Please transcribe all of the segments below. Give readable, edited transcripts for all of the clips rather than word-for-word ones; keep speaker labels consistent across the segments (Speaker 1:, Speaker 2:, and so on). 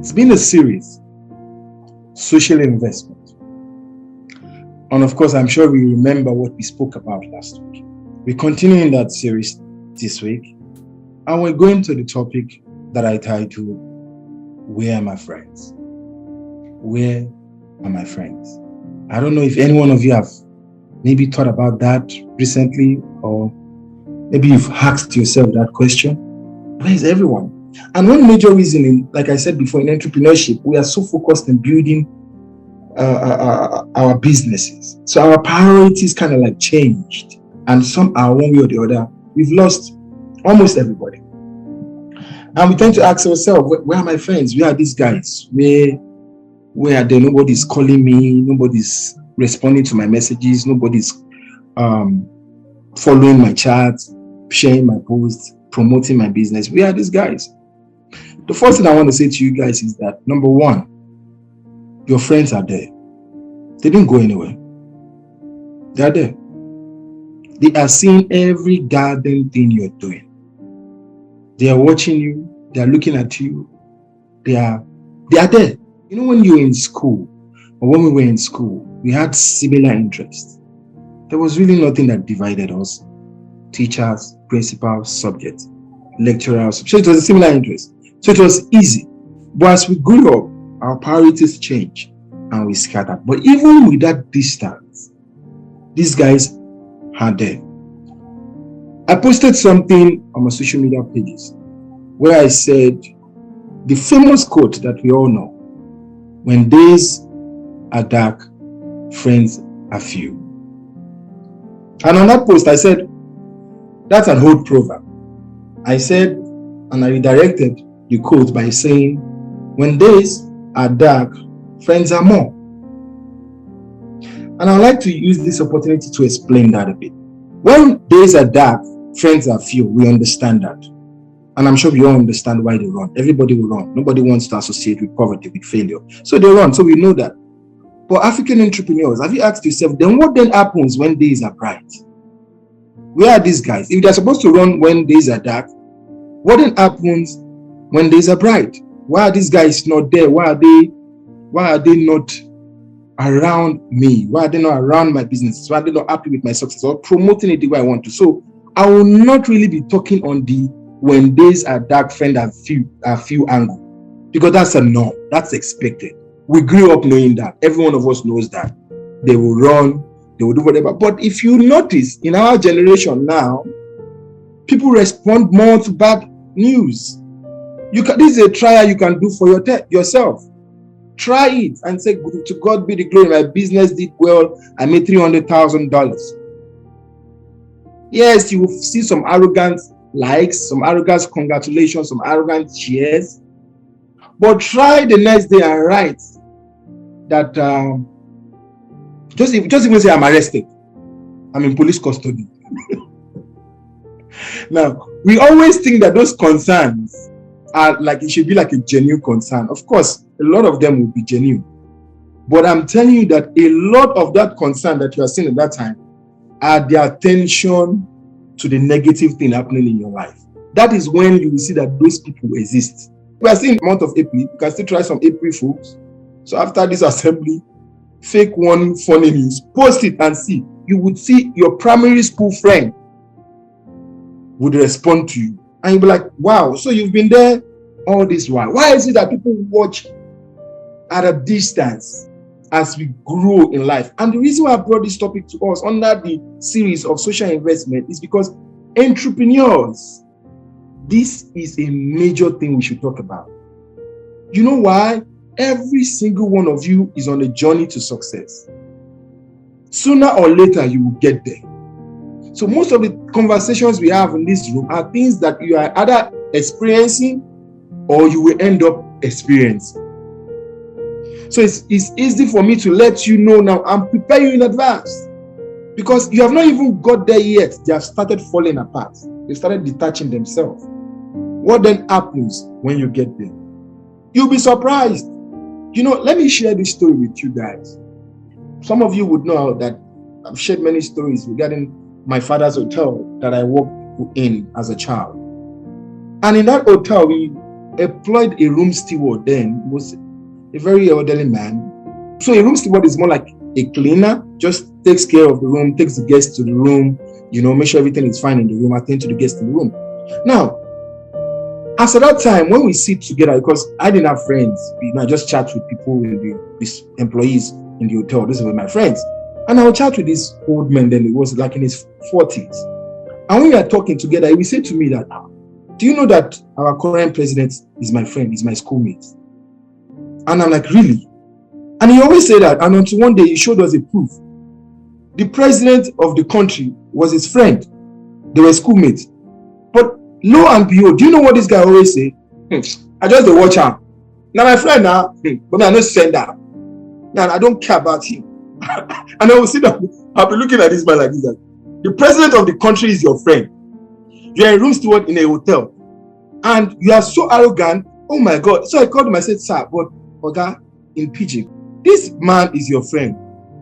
Speaker 1: It's been a series, social investment. And of course, I'm sure we remember what we spoke about last week. We're continuing that series this week, and we're going to the topic that I titled, Where Are My Friends? Where are my friends? I don't know if any one of you have maybe thought about that recently, or maybe you've asked yourself that question. Where is everyone? And one major reason, like I said before, in entrepreneurship, we are so focused on building our businesses. So our priorities kind of like changed, and some are one way or the other. We've lost almost everybody. And we tend to ask ourselves, where are my friends? Where are these guys? Where are they? Nobody's calling me. Nobody's responding to my messages. Nobody's following my chats, sharing my posts, promoting my business. Where are these guys? The first thing I want to say to you guys is that, number one, your friends are there. They didn't go anywhere. They are there. They are seeing every goddamn thing you're doing. They are watching you. They are looking at you. They are there. You know, when you're in school, or when we were in school, we had similar interests. There was really nothing that divided us. Teachers, principals, subjects, lecturers. So it was a similar interest. So it was easy. But as we grew up, our priorities changed and we scattered. But even with that distance, these guys are there. I posted something on my social media pages where I said the famous quote that we all know: when days are dark, friends are few. And on that post, I said, that's an old proverb. I said, and I redirected the quote by saying, when days are dark, friends are more. And I'd like to use this opportunity to explain that a bit. When days are dark, friends are few. We understand that. And I'm sure we all understand why they run. Everybody will run. Nobody wants to associate with poverty, with failure. So they run. So we know that. For African entrepreneurs, have you asked yourself, then what then happens when days are bright? Where are these guys? If they're supposed to run when days are dark, what then happens when days are bright? Why are these guys not there? Why are they not around me? Why are they not around my business? Why are they not happy with my success or promoting it the way I want to? So I will not really be talking on the when days are dark, friends are few angle, because that's a norm. That's expected. We grew up knowing that. Every one of us knows that. They will run, they will do whatever. But if you notice, in our generation now, people respond more to bad news. This is a trial you can do for yourself. Try it and say, to God be the glory. My business did well. I made $300,000. Yes, you will see some arrogant likes, some arrogant congratulations, some arrogant cheers. But try the next day and write that just even say I'm arrested. I'm in police custody. Now, we always think that those concerns are like, it should be like a genuine concern. Of course, a lot of them will be genuine. But I'm telling you that a lot of that concern that you are seeing at that time are the attention to the negative thing happening in your life. That is when you will see that those people exist. We are seeing the month of April. You can still try some April Fools. So after this assembly, fake one funny news, post it and see. You would see your primary school friend would respond to you. And you'll be like, wow, so you've been there all this while. Why is it that people watch at a distance as we grow in life? And the reason why I brought this topic to us under the series of social investment is because entrepreneurs, this is a major thing we should talk about. You know why? Every single one of you is on a journey to success. Sooner or later, you will get there. So most of the conversations we have in this room are things that you are either experiencing or you will end up experiencing. So it's easy for me to let you know now and prepare you in advance, because you have not even got there yet. They have started falling apart. They started detaching themselves. What then happens when you get there? You'll be surprised. You know, let me share this story with you guys. Some of you would know that I've shared many stories regarding my father's hotel that I worked in as a child. And in that hotel, we employed a room steward then. He was a very elderly man. So a room steward is more like a cleaner, just takes care of the room, takes the guests to the room, make sure everything is fine in the room, attend to the guests in the room. Now, as at that time, when we sit together, because I didn't have friends, I just chat with people, these employees in the hotel. These were my friends. And I would chat with this old man, then it was like in his 40s. And when we are talking together, he will say to me that, do you know that our current president is my friend, is my schoolmate? And I'm like, really? And he always said that. And until one day, he showed us a proof. The president of the country was his friend. They were schoolmates. But lo and behold, do you know what this guy always say? I just watch her. Now my friend now, but I don't send her. Now I don't care about him. And I will sit down. I'll be looking at this man like this. The president of the country is your friend. You are a room steward in a hotel. And you are so arrogant. Oh my God. So I called him. I said, sir, but Oga, in Pidgin, this man is your friend.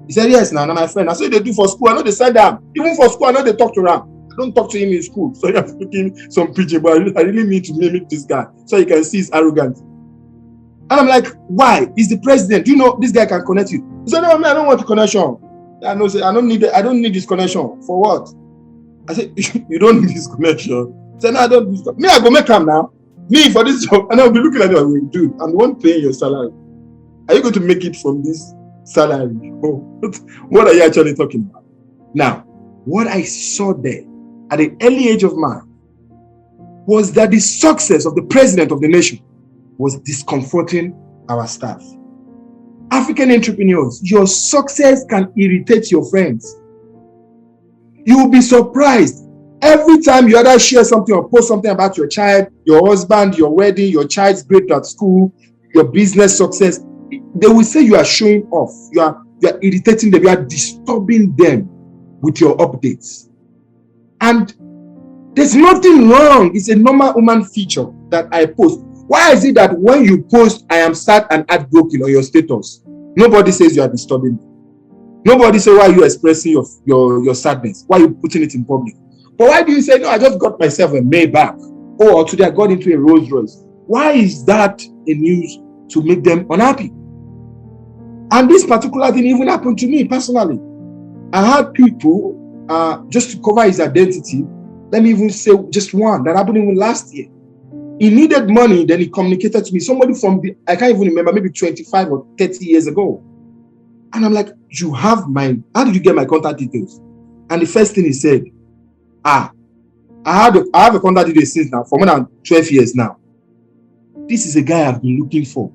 Speaker 1: He said, yes, now my friend. I said, they do for school. I know they send them. Even for school, I know they talk to him. I don't talk to him in school. So I'm speaking some Pidgin, but I really need to mimic this guy so you can see his arrogance. And I'm like, why? He's the president. You know this guy can connect you. He said, no, man, I don't want the connection. I don't need this connection. For what? I said, you don't need this connection. He said, no, I don't need this. Me, I go make him now. Me for this job. And I'll be looking at you and dude, I'm the one paying your salary. Are you going to make it from this salary? Oh, what are you actually talking about? Now, what I saw there at the early age of mine was that the success of the president of the nation was discomforting our staff. African entrepreneurs, your success can irritate your friends. You will be surprised every time you either share something or post something about your child, your husband, your wedding, your child's grade at school, your business success. They will say you are showing off. You are irritating them. You are disturbing them with your updates. And there's nothing wrong. It's a normal human feature that I post. Why is it that when you post, I am sad and heartbroken on your status, nobody says you are disturbing me? Nobody says why you expressing your sadness, why you putting it in public. But why do you say, no, I just got myself a Maybach, or today I got into a Rolls Royce? Why is that a news to make them unhappy? And this particular thing even happened to me personally. I had people, just to cover his identity, let me even say just one that happened even last year. He needed money, then he communicated to me. Somebody from I can't even remember, maybe 25 or 30 years ago. And I'm like, how did you get my contact details? And the first thing he said, I have a contact details since now, for more than 12 years now. This is a guy I've been looking for.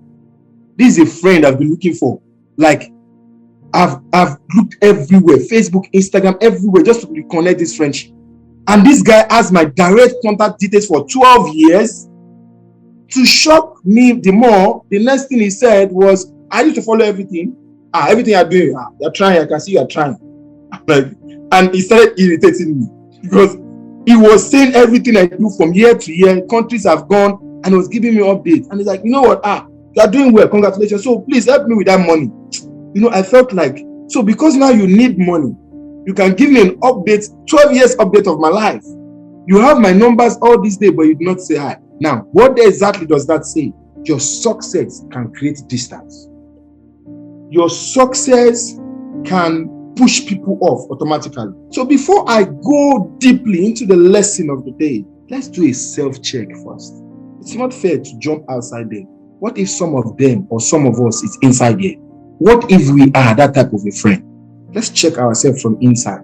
Speaker 1: This is a friend I've been looking for. Like, I've looked everywhere, Facebook, Instagram, everywhere, just to reconnect this friendship. And this guy has my direct contact details for 12 years. To shock me the more, the next thing he said was, I need to follow everything. Everything you're doing, you're trying, I can see you're trying. And he started irritating me because he was saying everything I do from year to year. Countries have gone, and he was giving me updates. And he's like, you know what? You're doing well, congratulations. So please help me with that money. I felt like, so because now you need money, you can give me an update, 12 years update of my life. You have my numbers all this day, but you do not say hi. Now, what exactly does that say? Your success can create distance. Your success can push people off automatically. So before I go deeply into the lesson of the day, let's do a self-check first. It's not fair to jump outside there. What if some of them or some of us is inside there? What if we are that type of a friend? Let's check ourselves from inside.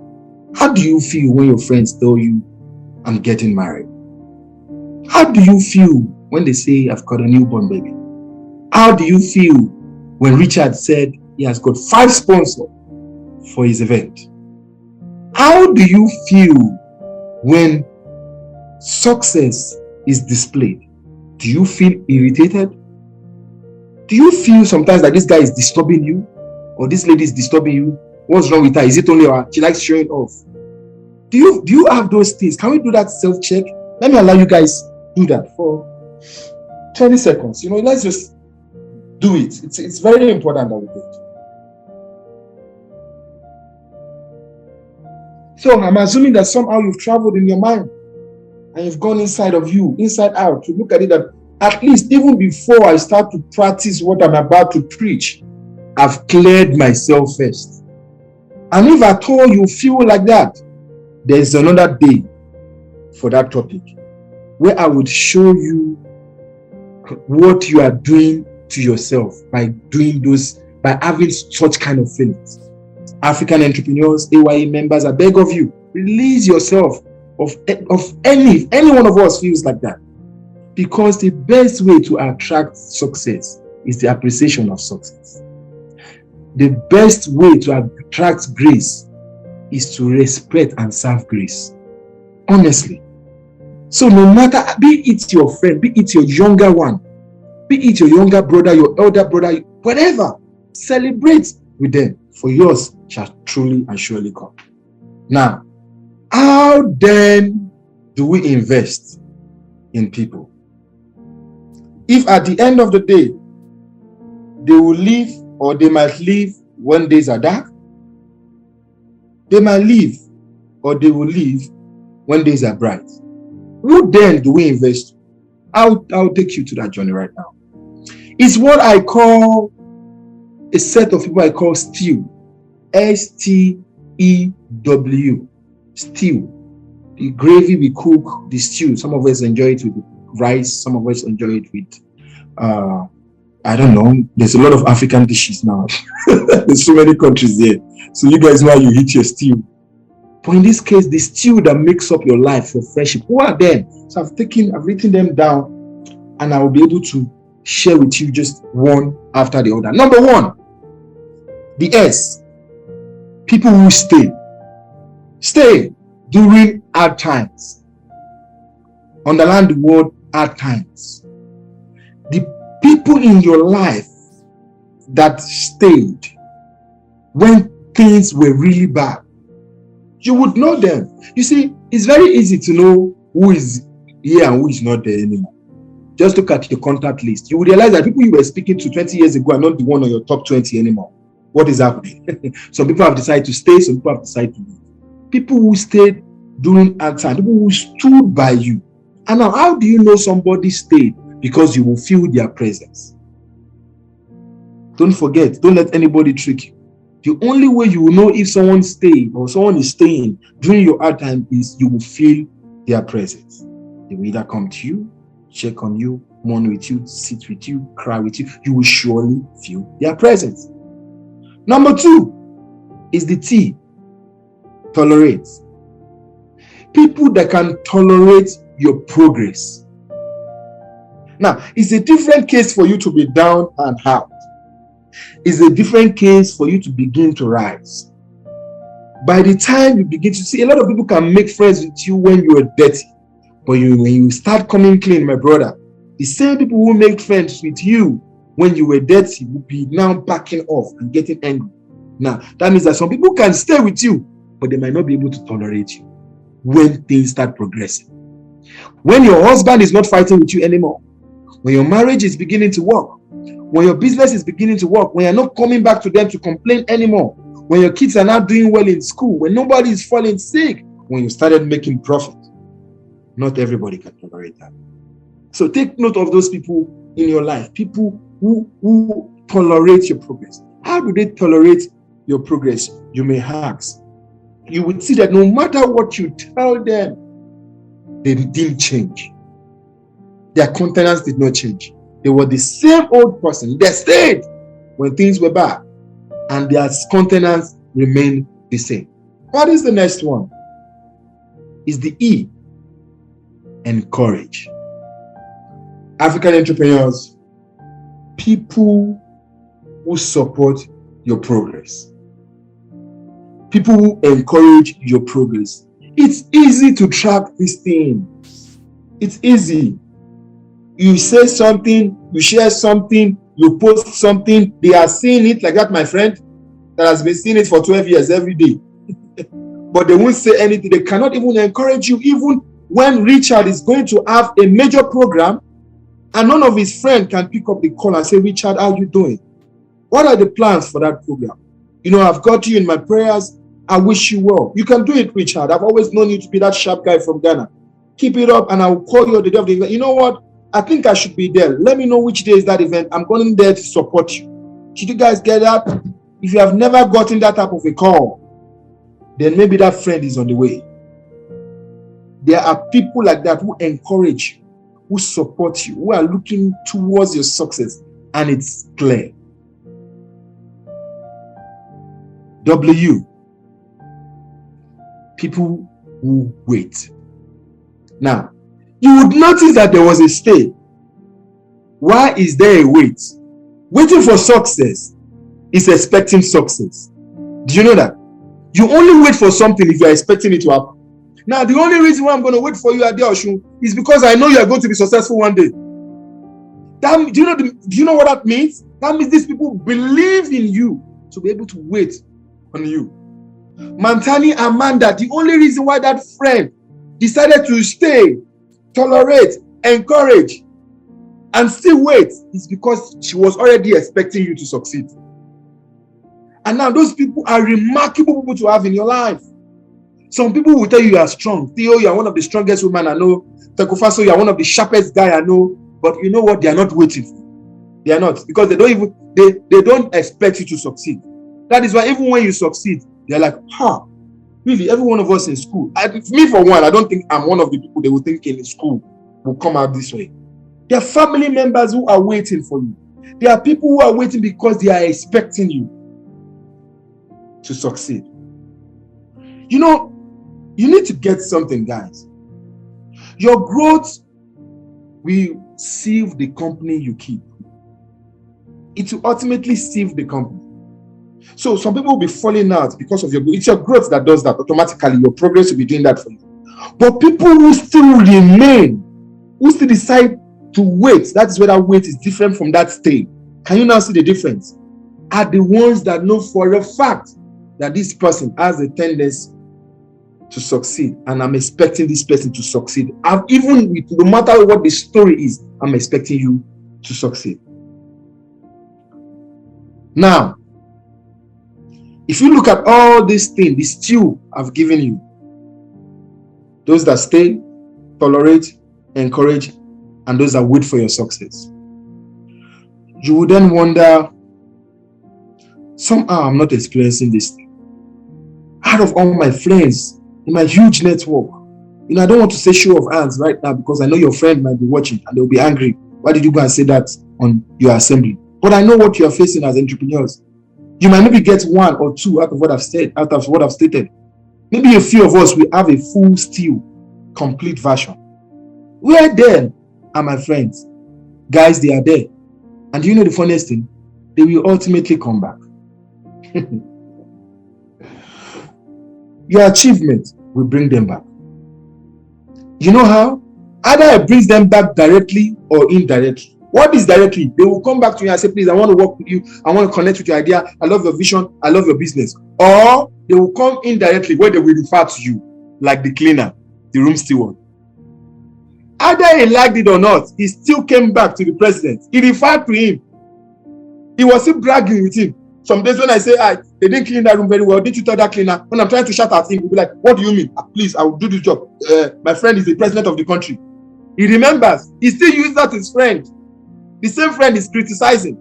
Speaker 1: How do you feel when your friends tell you, I'm getting married? How do you feel when they say, I've got a newborn baby? How do you feel when Richard said he has got 5 sponsors for his event? How do you feel when success is displayed? Do you feel irritated? Do you feel sometimes that this guy is disturbing you? Or this lady is disturbing you? What's wrong with her? Is it only her? She likes showing off. Do you have those things? Can we do that self-check? Let me allow you guys do that for 20 seconds. Let's just do it. It's very important that we do it. So I'm assuming that somehow you've traveled in your mind and you've gone inside of you, inside out, to look at it that At least even before I start to practice what I'm about to preach, I've cleared myself first. And if at all you feel like that, there's another day for that topic where I would show you what you are doing to yourself by having such kind of feelings. African entrepreneurs, AY.E members, I beg of you, release yourself of any one of us feels like that. Because the best way to attract success is the appreciation of success. The best way to attract grace is to respect and serve grace. Honestly. So no matter, be it your friend, be it your younger one, be it your younger brother, your elder brother, whatever, celebrate with them, for yours shall truly and surely come. Now, how then do we invest in people? If at the end of the day, they will leave or they might leave when days are dark, they might leave or they will leave when days are bright. Who then do we invest? I'll take you to that journey right now. It's what I call a set of people I call stew. S-T-E-W. Stew. The gravy we cook, the stew. Some of us enjoy it with rice. Some of us enjoy it with, I don't know. There's a lot of African dishes now. There's so many countries there. So you guys know how you eat your stew. But in this case, the stew that makes up your life, your friendship, who are them? So I've written them down, and I will be able to share with you just one after the other. Number one, the S. People who stay. Stay during hard times. Underline the word hard times. The people in your life that stayed when things were really bad, you would know them. You see, it's very easy to know who is here and who is not there anymore. Just look at your contact list. You will realize that people you were speaking to 20 years ago are not the one on your top 20 anymore. What is happening? Some people have decided to stay, some people have decided to leave. People who stayed during hard time, people who stood by you. And now, how do you know somebody stayed? Because you will feel their presence. Don't forget, don't let anybody trick you. The only way you will know if someone stayed or someone is staying during your hard time is you will feel their presence. They will either come to you, check on you, mourn with you, sit with you, cry with you. You will surely feel their presence. Number two is the T. Tolerate. People that can tolerate your progress. Now, it's a different case for you to be down and out. It's a different case for you to begin to rise. By the time you begin to see, a lot of people can make friends with you when you are dirty. But when you start coming clean, my brother, the same people who make friends with you when you were dirty will be now backing off and getting angry. Now, that means that some people can stay with you, but they might not be able to tolerate you when things start progressing. When your husband is not fighting with you anymore, when your marriage is beginning to work, when your business is beginning to work, when you're not coming back to them to complain anymore, when your kids are not doing well in school, when nobody is falling sick, when you started making profit, not everybody can tolerate that. So take note of those people in your life, people who tolerate your progress. How do they tolerate your progress? You may ask. You would see that no matter what you tell them, they didn't change. Their countenance did not change. They were the same old person. They stayed when things were bad, and their countenance remained the same. What is the next one? Is the E. Encourage. African entrepreneurs, people who support your progress, people who encourage your progress. It's easy to track these things. It's easy. You say something, you share something, you post something, they are seeing it like that, my friend, that has been seeing it for 12 years every day. But they won't say anything. They cannot even encourage you, even when Richard is going to have a major program and none of his friends can pick up the call and say, Richard, how are you doing? What are the plans for that program? You know, I've got you in my prayers. I wish you well. You can do it, Richard. I've always known you to be that sharp guy from Ghana. Keep it up, and I will call you on the day of the event. You know what? I think I should be there. Let me know which day is that event. I'm going there to support you. Did you guys get that? If you have never gotten that type of a call, then maybe that friend is on the way. There are people like that who encourage you, who support you, who are looking towards your success, and it's clear. W, people who wait. Now, you would notice that there was a stay. Why is there a wait? Waiting for success is expecting success. Do you know that? You only wait for something if you are expecting it to happen. Now, the only reason why I'm going to wait for you at the Oshun is because I know you are going to be successful one day. Do you know what that means? That means these people believe in you to be able to wait on you. Mantani Amanda, the only reason why that friend decided to stay, tolerate, encourage, and still wait is because she was already expecting you to succeed. And now those people are remarkable people to have in your life. Some people will tell you are strong. Theo, you are one of the strongest women I know. Tekofaso, you are one of the sharpest guy I know. But you know what? They are not waiting for you. They are not, because they don't expect you to succeed. That is why even when you succeed, they're like, really, every one of us in school. Me for one, I don't think I'm one of the people they will think in school will come out this way. There are family members who are waiting for you. There are people who are waiting because they are expecting you to succeed. You know, you need to get something, guys. Your growth will save the company you keep. It will ultimately save the company. So some people will be falling out because of your growth. It's your growth that does that automatically. Your progress will be doing that for you. But people who still remain, who still decide to wait, that is where that wait is different from that stay. Can you now see the difference? Are the ones that know for a fact that this person has a tendency to succeed, and I'm expecting this person to succeed. No matter what the story is, I'm expecting you to succeed. Now, if you look at all these things, the stew I've given you, those that stay, tolerate, encourage, and those that wait for your success, you would then wonder, somehow I'm not experiencing this thing. Out of all my friends, in my huge network, I don't want to say show of hands right now because I know your friend might be watching and they'll be angry. Why did you go and say that on your assembly? But I know what you are facing as entrepreneurs. You might maybe get one or two out of what I've said, out of what I've stated. Maybe a few of us will have a full stew, complete version. Where then are my friends? Guys, they are there. And you know the funniest thing? They will ultimately come back. Your achievement will bring them back. You know how? Either it brings them back directly or indirectly. What is directly? They will come back to you and say, please, I want to work with you. I want to connect with your idea. I love your vision. I love your business. Or they will come indirectly where they will refer to you, like the cleaner, the room steward. Either he liked it or not, he still came back to the president. He referred to him. He was still bragging with him. Some days when I say, they didn't clean that room very well, didn't you tell that cleaner? When I'm trying to shout at him, he'll be like, what do you mean? Please, I will do this job. My friend is the president of the country. He remembers. He still uses that as his friend. The same friend is criticizing.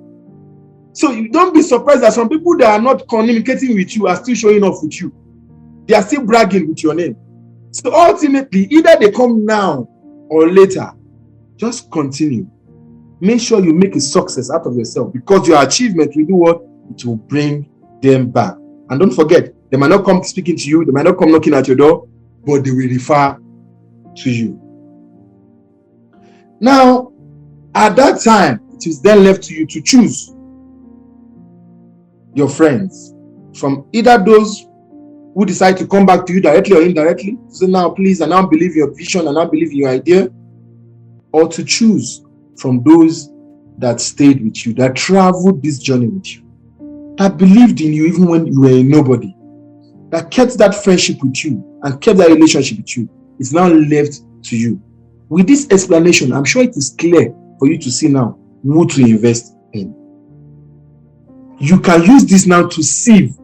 Speaker 1: So you don't be surprised that some people that are not communicating with you are still showing off with you. They are still bragging with your name. So ultimately, either they come now or later, just continue. Make sure you make a success out of yourself, because your achievement will do what? It will bring them back. And don't forget, they might not come speaking to you, they might not come knocking at your door, but they will refer to you. Now, at that time, it is then left to you to choose your friends from either those who decide to come back to you directly or indirectly. So now, please, I now believe your vision, I now believe your idea, or to choose from those that stayed with you, that traveled this journey with you, that believed in you even when you were a nobody, that kept that friendship with you and kept that relationship with you. It's now left to you. With this explanation, I'm sure it is clear for you to see now who to invest in. You can use this now to sieve.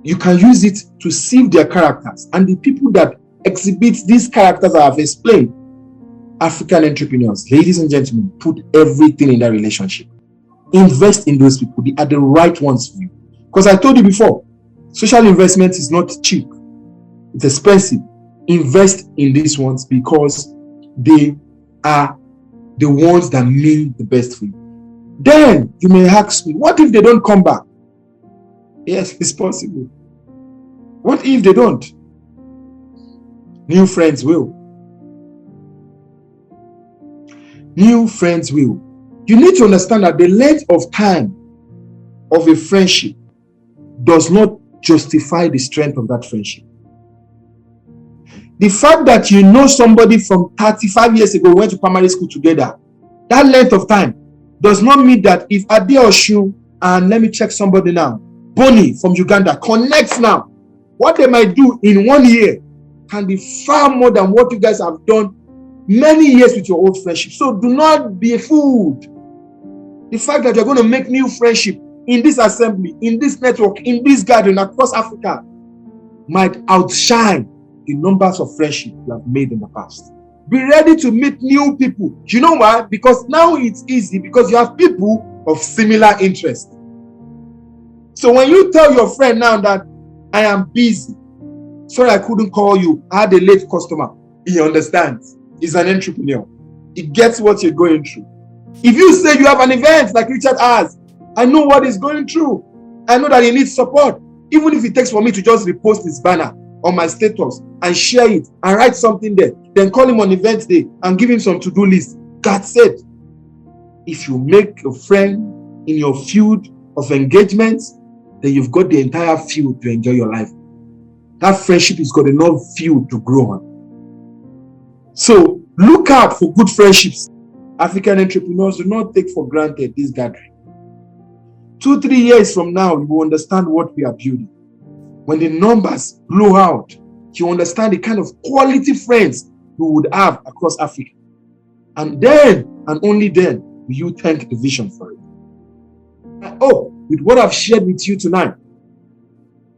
Speaker 1: You can use it to sieve their characters. And the people that exhibit these characters I have explained, African entrepreneurs, ladies and gentlemen, put everything in that relationship. Invest in those people. They are the right ones for you. Because I told you before, social investment is not cheap. It's expensive. Invest in these ones because they are the ones that mean the best for you. Then you may ask me, what if they don't come back? Yes, it's possible. What if they don't? New friends will. New friends will. You need to understand that the length of time of a friendship does not justify the strength of that friendship. The fact that you know somebody from 35 years ago, went to primary school together, that length of time does not mean that if Adeoshu and let me check somebody now, Bonnie from Uganda connects now, what they might do in 1 year can be far more than what you guys have done many years with your old friendship. So do not be fooled. The fact that you're going to make new friendship in this assembly, in this network, in this gathering across Africa might outshine the numbers of friendships you have made in the past. Be ready to meet new people. Do you know why? Because now it's easy because you have people of similar interest. So when you tell your friend now that I am busy, sorry I couldn't call you, I had a late customer, he understands. He's an entrepreneur. He gets what you're going through. If you say you have an event like Richard has, I know what he's going through. I know that he needs support. Even if it takes for me to just repost his banner on my status and share it and write something there, then call him on event day and give him some to-do list. God said, if you make a friend in your field of engagements, then you've got the entire field to enjoy your life. That friendship has got enough field to grow on. So look out for good friendships. African entrepreneurs, do not take for granted this gathering. 2-3 years from now, you will understand what we are building. When the numbers blow out, you understand the kind of quality friends we would have across Africa. And then, and only then, will you thank the vision for it. I hope with what I've shared with you tonight,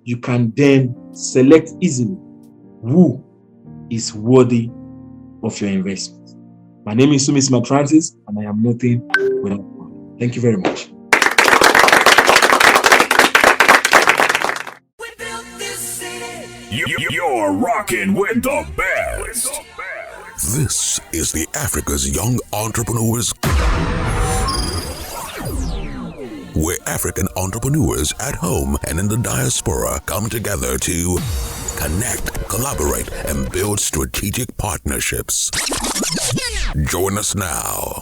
Speaker 1: you can then select easily who is worthy of your investment. My name is Sumis Francis, and I am nothing without God. Thank you very much.
Speaker 2: You're rocking with the best.
Speaker 3: This is the Africa's Young Entrepreneurs, where African entrepreneurs at home and in the diaspora come together to connect, collaborate, and build strategic partnerships. Join us now